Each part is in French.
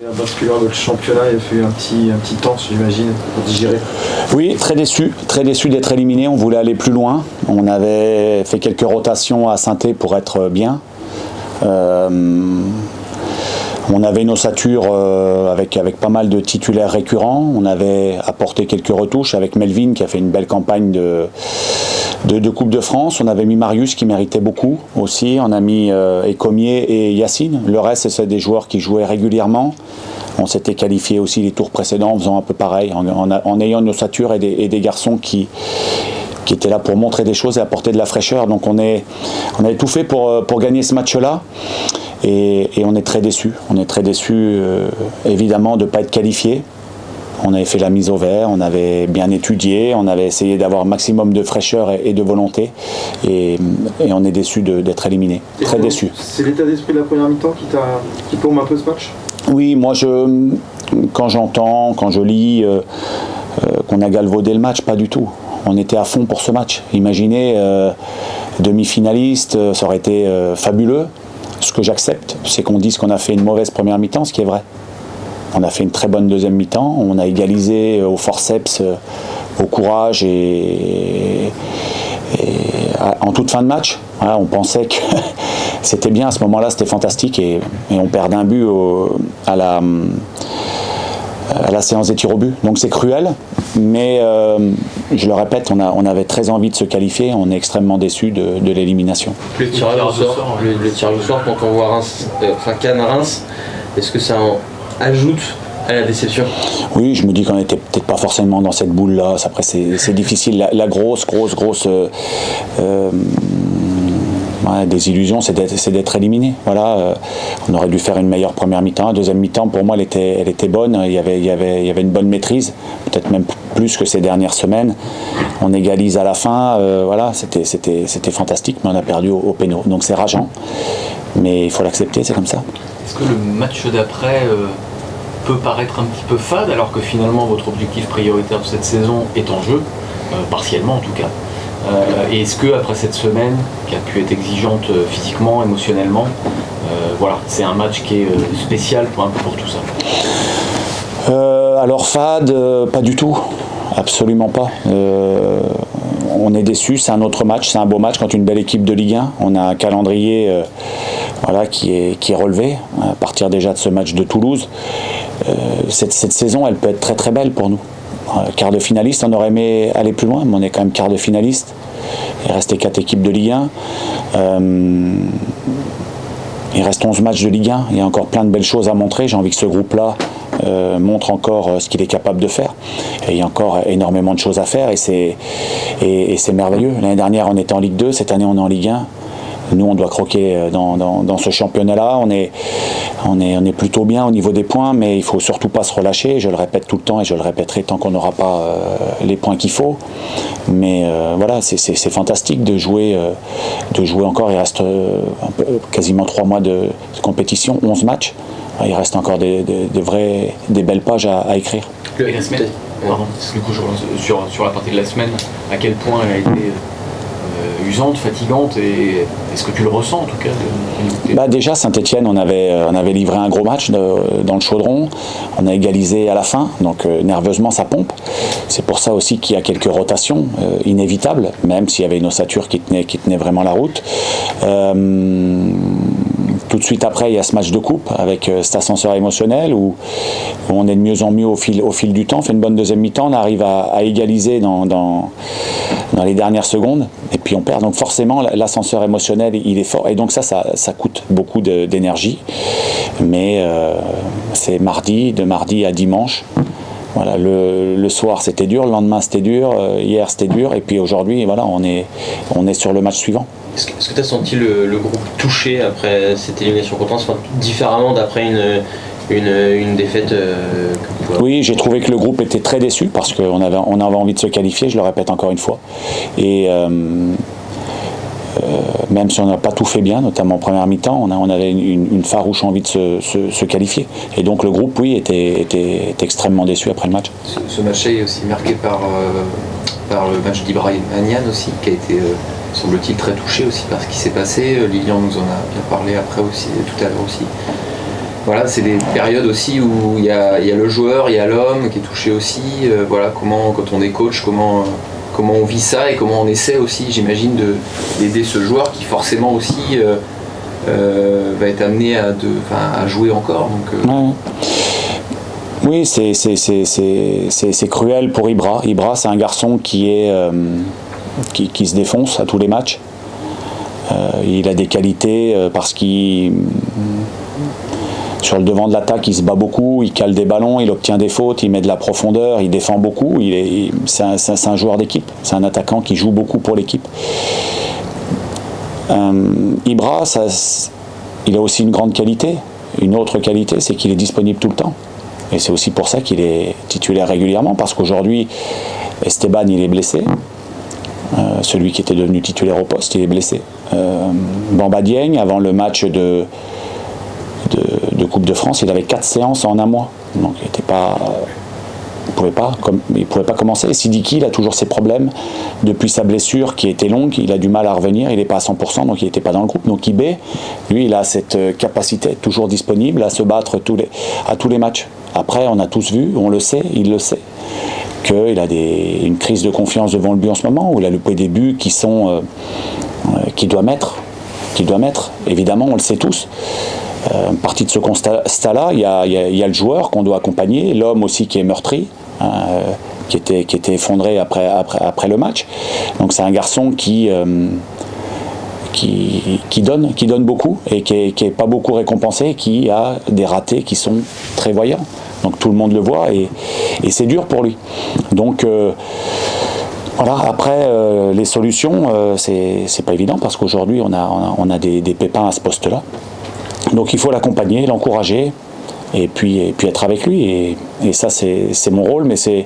Un basculeur de le championnat, il a fait un petit temps, j'imagine, pour digérer. Oui, très déçu d'être éliminé. On voulait aller plus loin. On avait fait quelques rotations à Saint-Étienne pour être bien. On avait une ossature avec pas mal de titulaires récurrents. On avait apporté quelques retouches avec Melvin qui a fait une belle campagne de Coupe de France. On avait mis Marius qui méritait beaucoup aussi. On a mis Ecomier et Yacine. Le reste, c'est des joueurs qui jouaient régulièrement. On s'était qualifié aussi les tours précédents en faisant un peu pareil, en ayant une ossature et des garçons qui étaient là pour montrer des choses et apporter de la fraîcheur. Donc on avait tout fait pour gagner ce match-là. Et on est très déçus. On est très déçus, évidemment, de ne pas être qualifiés. On avait fait la mise au vert, on avait bien étudié, on avait essayé d'avoir un maximum de fraîcheur et de volonté. Et on est déçus d'être éliminés. Très déçus. C'est l'état d'esprit de la première mi-temps qui plombe un peu ce match ? Oui, moi, quand j'entends, quand je lis qu'on a galvaudé le match, pas du tout. On était à fond pour ce match. Imaginez, demi-finaliste, ça aurait été fabuleux. Ce que j'accepte, c'est qu'on dise qu'on a fait une mauvaise première mi-temps, ce qui est vrai. On a fait une très bonne deuxième mi-temps, on a égalisé au forceps, au courage et en toute fin de match. Voilà, on pensait que c'était bien à ce moment-là, c'était fantastique et on perd d'un but à la séance des tirs au but. Donc c'est cruel, mais je le répète, on avait très envie de se qualifier, on est extrêmement déçus de l'élimination. Le tirage au sort, quand on voit Cannes-Reims, est-ce que ça ajoute à la déception? Oui, je me dis qu'on n'était peut-être pas forcément dans cette boule-là. Après, c'est difficile. La grosse désillusion, c'est d'être éliminé. Voilà, on aurait dû faire une meilleure première mi-temps. Deuxième mi-temps, pour moi, elle était bonne. Il y avait une bonne maîtrise, peut-être même plus que ces dernières semaines. On égalise à la fin. Voilà, c'était fantastique, mais on a perdu au péno. Donc c'est rageant, mais il faut l'accepter, c'est comme ça. Est-ce que le match d'après peut paraître un petit peu fade, alors que finalement votre objectif prioritaire de cette saison est en jeu, partiellement en tout cas? Et est-ce que après cette semaine, qui a pu être exigeante physiquement, émotionnellement, voilà, c'est un match qui est spécial un peu pour tout ça? Alors fade, pas du tout, absolument pas. On est déçus, c'est un autre match, c'est un beau match contre une belle équipe de Ligue 1. On a un calendrier voilà, qui est relevé, à partir déjà de ce match de Toulouse. Cette saison, elle peut être très très belle pour nous. Quart de finaliste, on aurait aimé aller plus loin, mais on est quand même quart de finaliste. Il restait 4 équipes de Ligue 1. Il reste 11 matchs de Ligue 1. Il y a encore plein de belles choses à montrer. J'ai envie que ce groupe-là montre encore ce qu'il est capable de faire. Et il y a encore énormément de choses à faire et c'est merveilleux. L'année dernière, on était en Ligue 2. Cette année, on est en Ligue 1. Nous, on doit croquer dans ce championnat-là. On est plutôt bien au niveau des points, mais il ne faut surtout pas se relâcher. Je le répète tout le temps et je le répéterai tant qu'on n'aura pas les points qu'il faut. Mais voilà, c'est fantastique de jouer encore. Il reste quasiment 3 mois de compétition, 11 matchs. Il reste encore des belles pages à écrire. Et la semaine, pardon, du coup, sur la partie de la semaine, à quel point elle a été usante, fatigante, et est-ce que tu le ressens en tout cas? Déjà Saint-Étienne, on avait livré un gros match dans le chaudron, on a égalisé à la fin, donc nerveusement ça pompe. C'est pour ça aussi qu'il y a quelques rotations inévitables, même s'il y avait une ossature qui tenait vraiment la route. Tout de suite après, il y a ce match de coupe avec cet ascenseur émotionnel où on est de mieux en mieux au fil du temps. On fait une bonne deuxième mi-temps, on arrive à égaliser dans les dernières secondes et puis on perd. Donc forcément, l'ascenseur émotionnel, il est fort et donc ça coûte beaucoup d'énergie. Mais c'est de mardi à dimanche. Voilà, le soir c'était dur, le lendemain c'était dur, hier c'était dur et puis aujourd'hui voilà, on est sur le match suivant. Est-ce que tu as senti le groupe touché après cette élimination contre Reims, différemment d'après une défaite Oui, j'ai trouvé que le groupe était très déçu parce qu'on avait envie de se qualifier, je le répète encore une fois. Et même si on n'a pas tout fait bien, notamment en première mi-temps, on avait une farouche envie de se qualifier. Et donc le groupe, oui, était extrêmement déçu après le match. Ce match-là est aussi marqué par le match d'Ibrahim Aniane aussi, qui a été, semble-t-il, très touché aussi par ce qui s'est passé. Lilian nous en a bien parlé après aussi, tout à l'heure aussi. voilà, c'est des périodes aussi où il y a le joueur, il y a l'homme qui est touché aussi. Voilà, comment, quand on est coach, comment on vit ça et comment on essaie aussi, j'imagine, d'aider ce joueur qui forcément aussi va être amené à jouer encore. Donc, ouais. Oui, c'est cruel pour Ibra. Ibra, c'est un garçon qui se défonce à tous les matchs. Il a des qualités parce qu'il, sur le devant de l'attaque, il se bat beaucoup, il cale des ballons, il obtient des fautes, il met de la profondeur, il défend beaucoup. C'est un joueur d'équipe, c'est un attaquant qui joue beaucoup pour l'équipe. Ibra, il a aussi une grande qualité. Une autre qualité, c'est qu'il est disponible tout le temps. Et c'est aussi pour ça qu'il est titulaire régulièrement, parce qu'aujourd'hui, Esteban, il est blessé. Celui qui était devenu titulaire au poste, il est blessé. Bamba Dieng, avant le match de Coupe de France, il avait 4 séances en un mois. Donc il ne pouvait pas commencer. Sidiki, il a toujours ses problèmes. Depuis sa blessure qui était longue, il a du mal à revenir, il n'est pas à 100%, donc il n'était pas dans le groupe. Donc Ibé, lui, il a cette capacité toujours disponible à se battre à tous les matchs. Après, on a tous vu, on le sait, il le sait, qu'il a une crise de confiance devant le but en ce moment, où il a loupé des buts qu'il doit mettre. Évidemment, on le sait tous. Partie de ce constat-là, il y a le joueur qu'on doit accompagner, l'homme aussi qui est meurtri, qui était effondré après le match. Donc c'est un garçon qui donne beaucoup et qui est pas beaucoup récompensé, qui a des ratés qui sont très voyants. Donc tout le monde le voit et c'est dur pour lui. Donc voilà, après les solutions, c'est pas évident parce qu'aujourd'hui on a des pépins à ce poste-là. Donc il faut l'accompagner, l'encourager et puis être avec lui. Et ça c'est mon rôle, mais c'est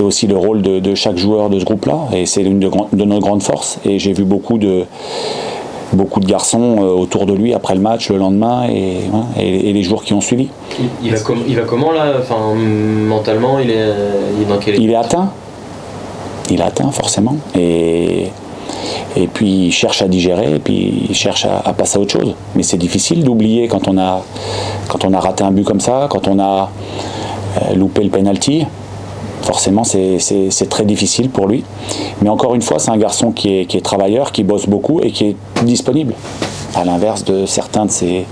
aussi le rôle de chaque joueur de ce groupe-là. Et c'est l'une de nos grandes forces. Et j'ai vu beaucoup de garçons autour de lui après le match, le lendemain et les jours qui ont suivi. Il va comment là, enfin, mentalement, il est dans quel état? Il est atteint. Il est atteint forcément. Et puis il cherche à digérer, et puis il cherche à passer à autre chose. Mais c'est difficile d'oublier quand on a raté un but comme ça, quand on a loupé le penalty. Forcément, c'est très difficile pour lui. Mais encore une fois, c'est un garçon qui est travailleur, qui bosse beaucoup et qui est disponible. À l'inverse de certains de ses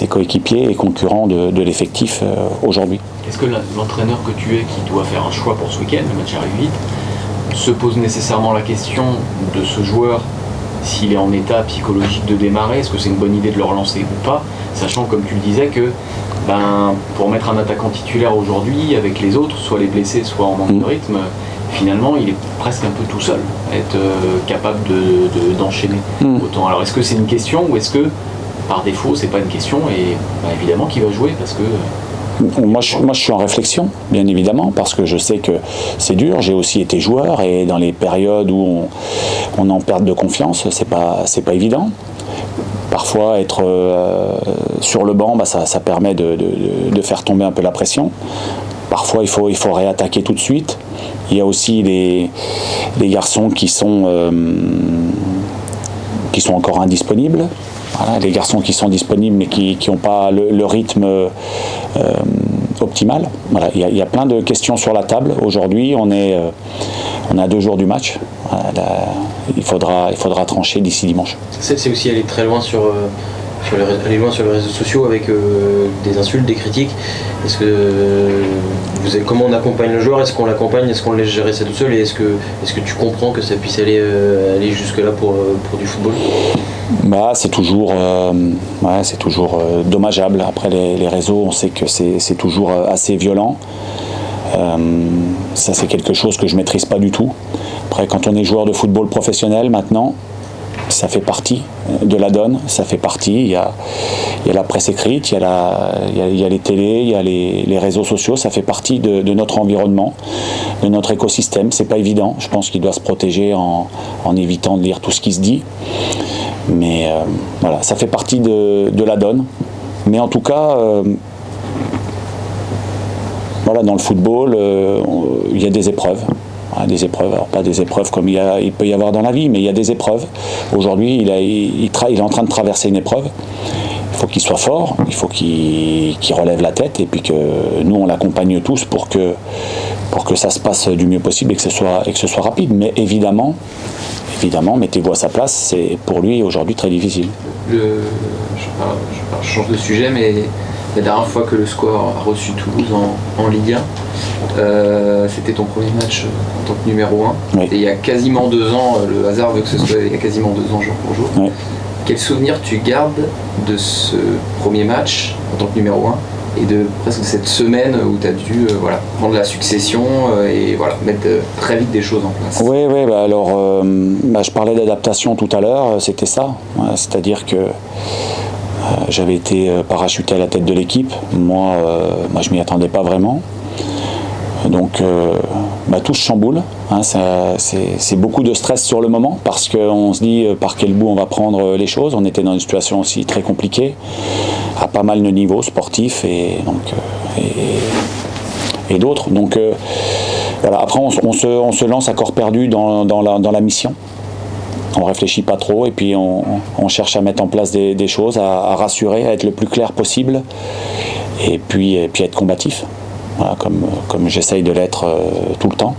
coéquipiers et concurrents de l'effectif aujourd'hui. Est-ce que l'entraîneur que tu es, qui doit faire un choix pour ce week-end, le match arrive vite, se pose nécessairement la question de ce joueur, s'il est en état psychologique de démarrer, est-ce que c'est une bonne idée de le relancer ou pas, sachant, comme tu le disais, que pour mettre un attaquant titulaire aujourd'hui, avec les autres, soit les blessés, soit en manque de rythme, finalement, il est presque un peu tout seul à être capable d'enchaîner autant. Alors, est-ce que c'est une question ou est-ce que, par défaut, c'est pas une question et évidemment qu'il va jouer parce que... Moi, je suis en réflexion, bien évidemment, parce que je sais que c'est dur. J'ai aussi été joueur et dans les périodes où on en perd de confiance, c'est pas évident. Parfois, être sur le banc, ça permet de faire tomber un peu la pression. Parfois, il faut réattaquer tout de suite. Il y a aussi les garçons qui sont encore indisponibles. Voilà, les garçons qui sont disponibles mais qui n'ont pas le rythme optimal. Voilà, il y a plein de questions sur la table. Aujourd'hui, on a 2 jours du match. Voilà, il faudra trancher d'ici dimanche. C'est aussi aller très loin sur les réseaux sociaux avec des insultes, des critiques. Est-ce que comment on accompagne le joueur? Est-ce qu'on l'accompagne? Est-ce qu'on le laisse gérer ça tout seul? Et est-ce que tu comprends que ça puisse aller jusque là pour du football? C'est toujours dommageable. Après les réseaux, on sait que c'est toujours assez violent. Ça, c'est quelque chose que je maîtrise pas du tout. Après, quand on est joueur de football professionnel maintenant, ça fait partie de la donne, ça fait partie. Il y a la presse écrite, il y a les télés, il y a les réseaux sociaux, ça fait partie de notre environnement, de notre écosystème. C'est pas évident. Je pense qu'il doit se protéger en évitant de lire tout ce qui se dit. Mais voilà, ça fait partie de la donne. Mais en tout cas, voilà, dans le football, il y a des épreuves. Des épreuves, alors pas des épreuves comme il peut y avoir dans la vie, mais il y a des épreuves. Aujourd'hui, il est en train de traverser une épreuve. faut qu'il soit fort, il faut qu'il relève la tête, et puis que nous on l'accompagne tous pour que ça se passe du mieux possible et que ce soit rapide. Mais évidemment, mettez-vous à sa place, c'est pour lui aujourd'hui très difficile. Je change de sujet, mais la dernière fois que le Square a reçu Toulouse en Ligue 1, c'était ton premier match en tant que numéro 1. Oui. Et il y a quasiment 2 ans, le hasard veut que ce soit il y a quasiment 2 ans jour pour jour. Oui. Quel souvenir tu gardes de ce premier match en tant que numéro 1 et de presque cette semaine où tu as dû prendre la succession et mettre très vite des choses en place? Oui, alors je parlais d'adaptation tout à l'heure, c'était ça. C'est-à-dire que j'avais été parachuté à la tête de l'équipe. Moi, je m'y attendais pas vraiment. Donc tout se chamboule, hein, c'est beaucoup de stress sur le moment parce qu'on se dit par quel bout on va prendre les choses. On était dans une situation aussi très compliquée à pas mal de niveaux sportifs et d'autres. Donc après on se lance à corps perdu dans la mission. On réfléchit pas trop et puis on cherche à mettre en place des choses, à rassurer, à être le plus clair possible et puis être combatif. Voilà, comme j'essaye de l'être tout le temps,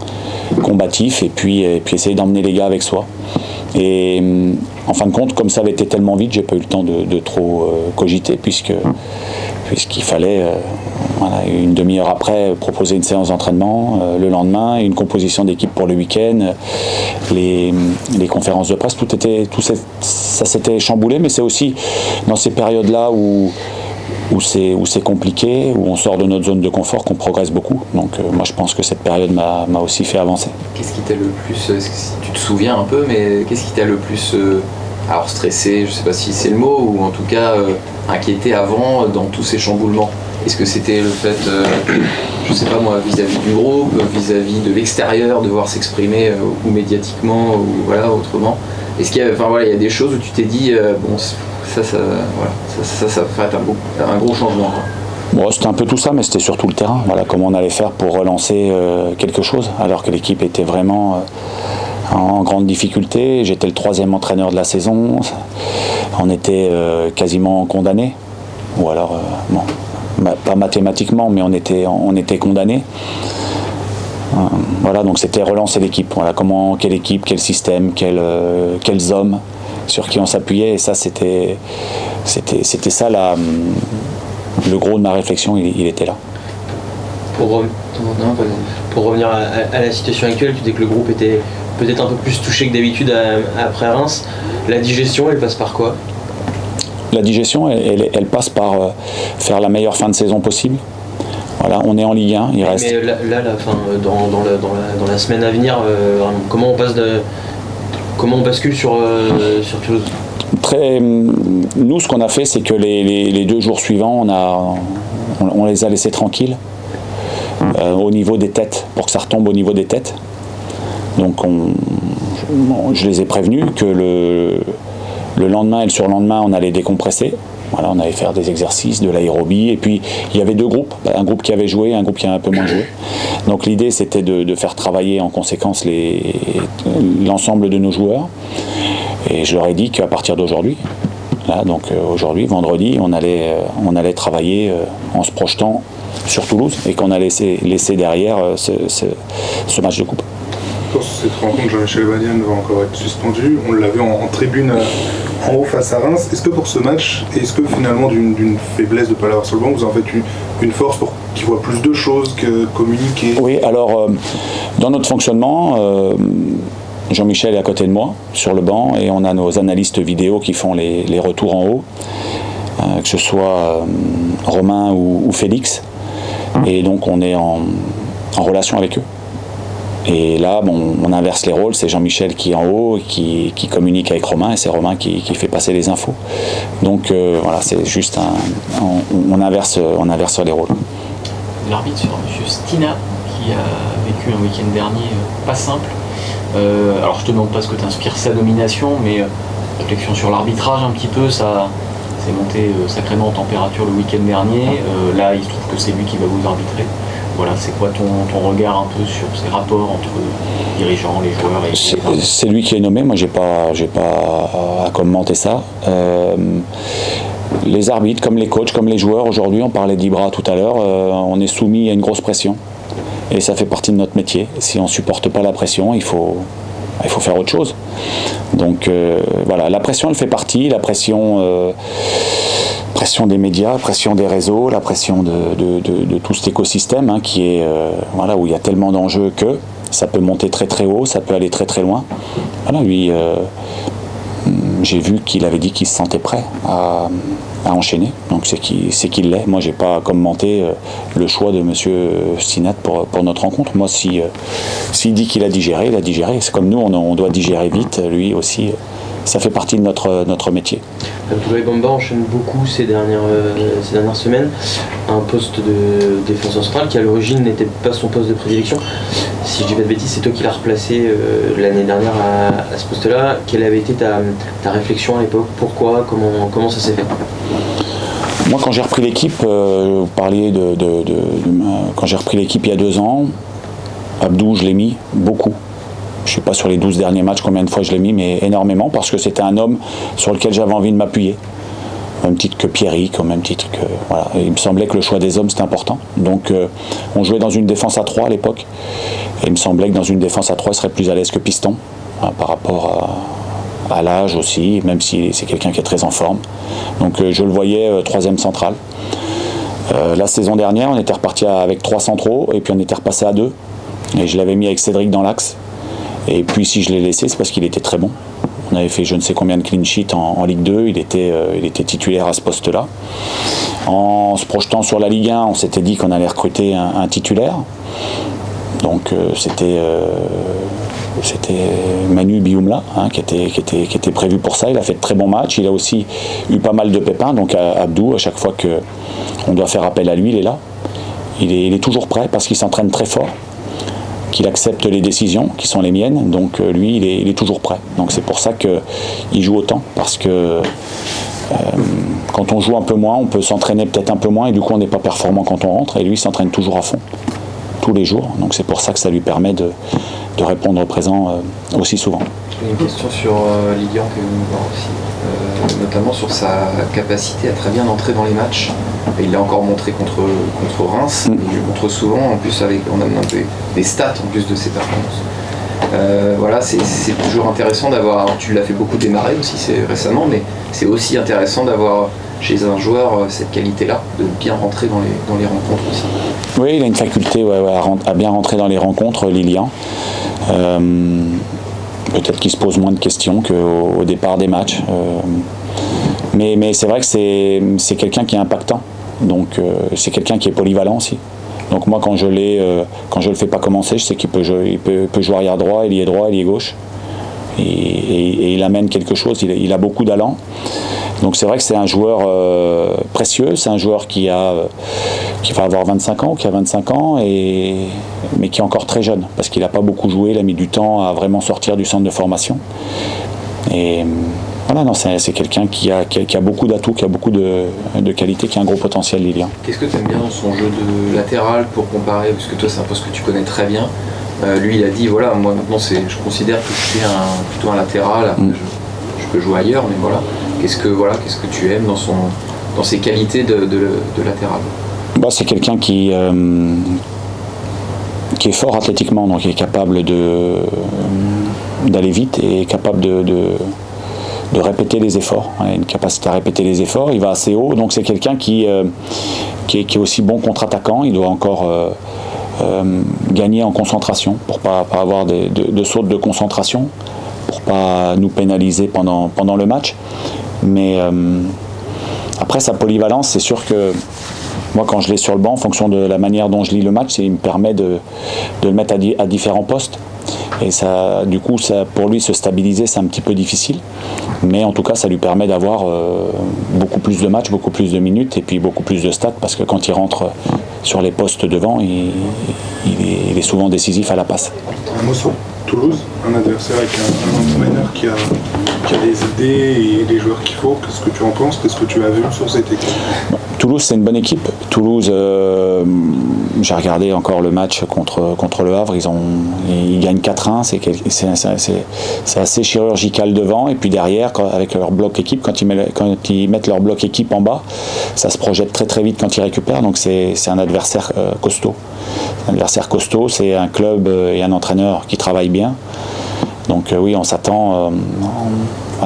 combatif et puis essayer d'emmener les gars avec soi. Et en fin de compte, comme ça avait été tellement vite, j'ai pas eu le temps de trop cogiter puisqu'il fallait une demi-heure après proposer une séance d'entraînement, le lendemain une composition d'équipe pour le week-end, les conférences de presse, ça s'était chamboulé, mais c'est aussi dans ces périodes-là où c'est compliqué, où on sort de notre zone de confort, qu'on progresse beaucoup. Donc moi je pense que cette période m'a aussi fait avancer. Qu'est-ce qui t'a le plus, tu te souviens un peu, mais qu'est-ce qui t'a le plus alors stressé, je sais pas si c'est le mot, ou en tout cas inquiété avant dans tous ces chamboulements? Est-ce que c'était le fait, je sais pas moi, vis-à-vis du groupe, vis-à-va de l'extérieur, devoir s'exprimer ou médiatiquement ou autrement? Est-ce qu'il y a, il y a des choses où tu t'es dit ça va être un gros changement, quoi? Bon, c'était un peu tout ça, mais c'était surtout le terrain. Voilà, comment on allait faire pour relancer quelque chose, alors que l'équipe était vraiment en grande difficulté. J'étais le 3e entraîneur de la saison. On était quasiment condamnés. Ou alors, pas mathématiquement, mais on était condamnés. Voilà, donc c'était relancer l'équipe. Voilà, quelle équipe, quel système, quels hommes sur qui on s'appuyait, et ça c'était ça le gros de ma réflexion, il était là. Pour revenir à la situation actuelle, tu dis que le groupe était peut-être un peu plus touché que d'habitude après Reims. La digestion, elle passe par quoi? La digestion, elle passe par faire la meilleure fin de saison possible. Voilà, on est en Ligue 1, il reste... Mais dans la semaine à venir, comment on bascule sur Toulouse? Nous, ce qu'on a fait, c'est que les 2 jours suivants, on les a laissés tranquilles au niveau des têtes, pour que ça retombe au niveau des têtes. Donc je les ai prévenus que le lendemain et le surlendemain, on allait décompresser. Voilà, on allait faire des exercices, de l'aérobie, et puis il y avait 2 groupes, un groupe qui avait joué, un groupe qui a un peu moins joué. Donc l'idée c'était de faire travailler en conséquence l'ensemble de nos joueurs, et je leur ai dit qu'à partir d'aujourd'hui, aujourd'hui, vendredi, on allait travailler en se projetant sur Toulouse, et qu'on a laissé derrière ce match de coupe. Pour cette rencontre, Jean-Michel Badian va encore être suspendu. On l'avait en tribune en haut face à Reims. Est-ce que pour ce match, est-ce que finalement d'une faiblesse de ne pas l'avoir sur le banc, vous en faites une force pour qu'il voit plus de choses que communiquer? Oui, alors dans notre fonctionnement, Jean-Michel est à côté de moi sur le banc, et on a nos analystes vidéo qui font les retours en haut, que ce soit Romain ou Félix, et donc on est en relation avec eux. Et là, on inverse les rôles, c'est Jean-Michel qui est en haut, qui communique avec Romain, et c'est Romain qui fait passer les infos. Donc voilà, c'est juste on inverse les rôles. L'arbitre sur M. Stina, qui a vécu un week-end dernier pas simple. Alors je te demande pas ce que t'inspire sa nomination, mais réflexion sur l'arbitrage un petit peu, ça s'est monté sacrément en température le week-end dernier. Là, il se trouve que c'est lui qui va vous arbitrer. Voilà, c'est quoi ton regard un peu sur ces rapports entre les dirigeants, les joueurs et les... C'est lui qui est nommé, moi j'ai pas à commenter ça. Les arbitres, comme les coachs, comme les joueurs, aujourd'hui, on parlait d'Ibra tout à l'heure, on est soumis à une grosse pression. Et ça fait partie de notre métier. Si on ne supporte pas la pression, il faut faire autre chose. Donc voilà, la pression, elle fait partie, la pression des médias, la pression des réseaux, la pression de tout cet écosystème hein, qui est, voilà, où il y a tellement d'enjeux que ça peut monter très très haut, ça peut aller très très loin. Voilà, lui, j'ai vu qu'il avait dit qu'il se sentait prêt à enchaîner, donc c'est qu'il l'est. Moi, j'ai pas commenté le choix de monsieur Sinat pour notre rencontre. Moi, s'il dit qu'il a digéré, il a digéré. C'est comme nous, on doit digérer vite. Lui aussi, ça fait partie de notre métier. Abdoulaye Bamba enchaîne beaucoup ces dernières semaines un poste de défenseur central qui à l'origine n'était pas son poste de prédilection. Si je dis pas de bêtises, c'est toi qui l'as replacé l'année dernière à ce poste-là. Quelle avait été ta réflexion à l'époque? Pourquoi? Comment ça s'est fait? Moi, quand j'ai repris l'équipe, vous parliez quand j'ai repris l'équipe il y a 2 ans, Abdou, je l'ai mis beaucoup. Je ne sais pas sur les 12 derniers matchs combien de fois je l'ai mis, mais énormément, parce que c'était un homme sur lequel j'avais envie de m'appuyer. Au même titre que Pierrick, au même titre que... Voilà. Et il me semblait que le choix des hommes, c'était important. Donc on jouait dans une défense à 3 à l'époque. Et il me semblait que dans une défense à 3, il serait plus à l'aise que Piston, hein, par rapport à l'âge aussi, même si c'est quelqu'un qui est très en forme. Donc je le voyais 3e central. La saison dernière, on était reparti avec 3 centraux, et puis on était repassé à 2. Et je l'avais mis avec Cédric dans l'axe. Et puis si je l'ai laissé, c'est parce qu'il était très bon. On avait fait je ne sais combien de clean sheets en Ligue 2, il était titulaire à ce poste-là. En se projetant sur la Ligue 1, on s'était dit qu'on allait recruter un titulaire. Donc c'était Manu Bioumla hein, qui était prévu pour ça. Il a fait de très bons matchs, il a aussi eu pas mal de pépins. Donc Abdou, à chaque fois qu'on doit faire appel à lui, il est là. Il est toujours prêt parce qu'il s'entraîne très fort, qu'il accepte les décisions qui sont les miennes, donc lui il est toujours prêt. Donc c'est pour ça qu'il joue autant, parce que quand on joue un peu moins, on peut s'entraîner peut-être un peu moins et du coup on n'est pas performant quand on rentre, et lui il s'entraîne toujours à fond, tous les jours, donc c'est pour ça que ça lui permet de répondre présent aussi souvent. Une question sur Lilian que vous voir aussi, notamment sur sa capacité à très bien entrer dans les matchs. Et il l'a encore montré contre Reims, il le montre souvent, en plus on a des stats en plus de ses performances. Voilà, c'est toujours intéressant d'avoir, tu l'as fait beaucoup démarrer aussi récemment, mais c'est aussi intéressant d'avoir chez un joueur cette qualité-là, de bien rentrer dans les rencontres aussi. Oui, il a une faculté à bien rentrer dans les rencontres, Lilian. Peut-être qu'il se pose moins de questions qu'au départ des matchs. Mais c'est vrai que c'est quelqu'un qui est impactant. Donc c'est quelqu'un qui est polyvalent aussi. Donc moi quand je le fais pas commencer, je sais qu'il peut jouer arrière droit, ailier droit, ailier gauche. Et il amène quelque chose, il a beaucoup d'allant. Donc c'est vrai que c'est un joueur précieux, c'est un joueur qui va avoir 25 ans, qui a 25 ans, mais qui est encore très jeune, parce qu'il n'a pas beaucoup joué, il a mis du temps à vraiment sortir du centre de formation. Et voilà, non, c'est quelqu'un qui a beaucoup d'atouts, qui a beaucoup de qualités, qui a un gros potentiel, Lilian. Qu'est-ce que tu aimes bien dans son jeu de latéral pour comparer, parce que toi c'est un poste que tu connais très bien. Lui il a dit, voilà, moi maintenant je considère que je suis plutôt un latéral, je peux jouer ailleurs, mais voilà. Qu'est-ce que tu aimes dans ses qualités de latéral? C'est quelqu'un qui est fort athlétiquement, donc il est capable d'aller vite et capable de répéter les efforts. Il a une capacité à répéter les efforts, il va assez haut, donc c'est quelqu'un qui est aussi bon contre-attaquant. Il doit encore gagner en concentration pour pas avoir de sautes de concentration, pour pas nous pénaliser pendant le match. Mais après sa polyvalence, c'est sûr que moi quand je l'ai sur le banc, en fonction de la manière dont je lis le match, il me permet de le mettre à différents postes. Et ça, du coup, pour lui se stabiliser, c'est un petit peu difficile. Mais en tout cas, ça lui permet d'avoir beaucoup plus de matchs, beaucoup plus de minutes et puis beaucoup plus de stats, parce que quand il rentre sur les postes devant, il est souvent décisif à la passe. Un mot Toulouse, un adversaire avec un entraîneur qui a des idées et des joueurs qu'il faut. Qu'est-ce que tu en penses? Qu'est-ce que tu as vu sur cette équipe? Toulouse, c'est une bonne équipe. Toulouse, j'ai regardé encore le match contre le Havre. Ils gagnent 4-1. C'est assez chirurgical devant. Et puis derrière, avec leur bloc équipe, quand ils mettent leur bloc équipe en bas, ça se projette très très vite quand ils récupèrent. Donc c'est un adversaire costaud. Un adversaire costaud, c'est un club et un entraîneur qui travaillent bien. Donc oui, on s'attend.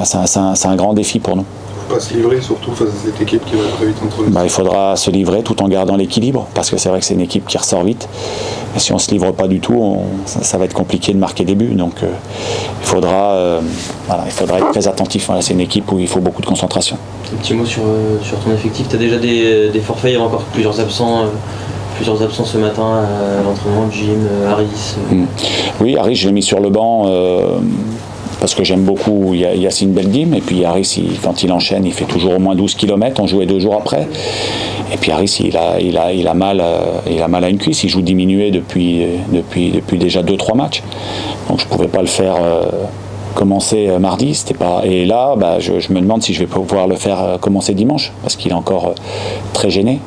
C'est un grand défi pour nous. Pas se livrer surtout face à cette équipe qui va très vite entre les... Il faudra se livrer tout en gardant l'équilibre, parce que c'est vrai que c'est une équipe qui ressort vite. Et si on ne se livre pas du tout, ça va être compliqué de marquer des buts. Donc il faudra être très attentif. Voilà, c'est une équipe où il faut beaucoup de concentration. Un petit mot sur ton effectif. Tu as déjà des forfaits, il y a encore plusieurs absents ce matin à l'entraînement, Jim, Harris. Oui, Harris, je l'ai mis sur le banc. Parce que j'aime beaucoup Yacine Beldim, et puis Harris, quand il enchaîne, il fait toujours au moins 12 km, on jouait 2 jours après. Et puis Harris, il a mal à une cuisse, il joue diminué depuis déjà 2-3 matchs. Donc je ne pouvais pas le faire commencer mardi, c'était pas. Et là, je me demande si je vais pouvoir le faire commencer dimanche, parce qu'il est encore très gêné.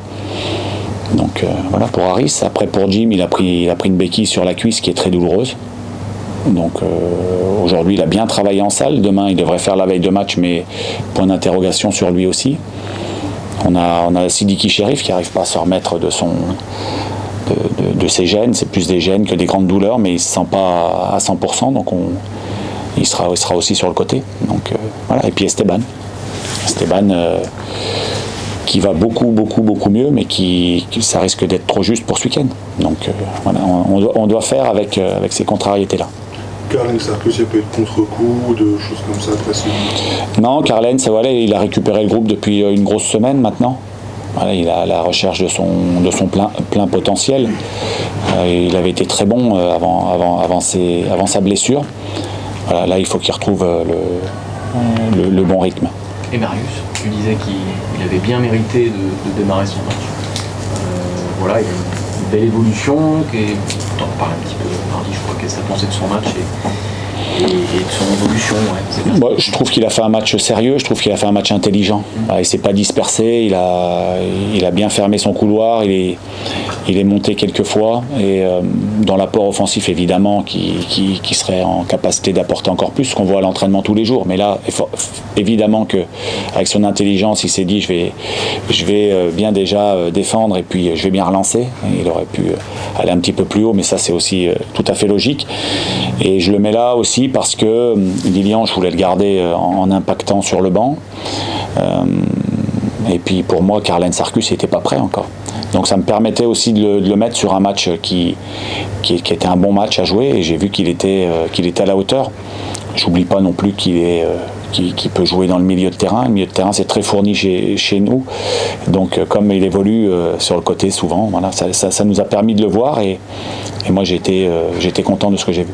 Donc voilà pour Harris. Après pour Jim, il a pris une béquille sur la cuisse qui est très douloureuse. Donc aujourd'hui il a bien travaillé en salle, demain il devrait faire la veille de match, mais point d'interrogation sur lui aussi. On a Sidiki Chérif qui n'arrive pas à se remettre de ses gènes, c'est plus des gènes que des grandes douleurs, mais il ne se sent pas à 100%, donc il sera aussi sur le côté. Donc voilà. Et puis Esteban qui va beaucoup mieux, mais ça risque d'être trop juste pour ce week-end. Donc voilà, on doit faire avec ces contrariétés-là. Carlens Sarkus, il y a pas eu de contre-coup, de choses comme ça, pression? Non, Carlens, voilà, il a récupéré le groupe depuis une grosse semaine maintenant. Voilà, il est à la recherche de son plein potentiel. Il avait été très bon avant sa blessure. Voilà, là, il faut qu'il retrouve le bon rythme. Et Marius, tu disais qu'il avait bien mérité de démarrer son match. Voilà, il y a une belle évolution, on en parle un petit peu mardi, je crois, qu'est-ce que tu as pensé de son match et de son évolution. Ouais, moi, je trouve qu'il a fait un match sérieux, je trouve qu'il a fait un match intelligent. Il ne s'est pas dispersé, il a bien fermé son couloir, il est monté quelques fois, et dans l'apport offensif évidemment qui serait en capacité d'apporter encore plus, ce qu'on voit à l'entraînement tous les jours. Mais là, évidemment qu'avec son intelligence, il s'est dit je vais bien déjà défendre et puis je vais bien relancer. Et il aurait pu aller un petit peu plus haut, mais ça c'est aussi tout à fait logique. Et je le mets là aussi parce que Lilian, je voulais le garder en impactant sur le banc. Et puis pour moi, Carlens Sarkus n'était pas prêt encore. Donc ça me permettait aussi de le mettre sur un match qui était un bon match à jouer, et j'ai vu qu'il était à la hauteur. J'oublie pas non plus qu'il peut jouer dans le milieu de terrain. Le milieu de terrain, c'est très fourni chez nous. Donc comme il évolue sur le côté souvent, voilà, ça nous a permis de le voir, et moi j'étais content de ce que j'ai vu.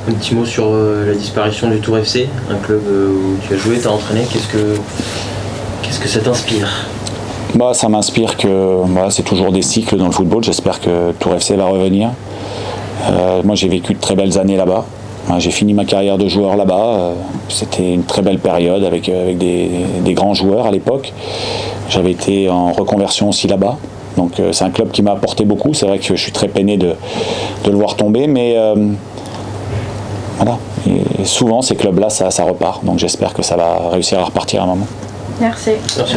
Un petit mot sur la disparition du Tour FC, un club où tu as joué, tu as entraîné. Qu'est-ce que ça t'inspire? Ça m'inspire que c'est toujours des cycles dans le football. J'espère que Tour FC va revenir. Moi j'ai vécu de très belles années là-bas. J'ai fini ma carrière de joueur là-bas. C'était une très belle période avec des grands joueurs à l'époque. J'avais été en reconversion aussi là-bas. Donc c'est un club qui m'a apporté beaucoup. C'est vrai que je suis très peiné de le voir tomber, mais voilà. Et souvent ces clubs-là, ça repart. Donc j'espère que ça va réussir à repartir à un moment. Merci. Merci.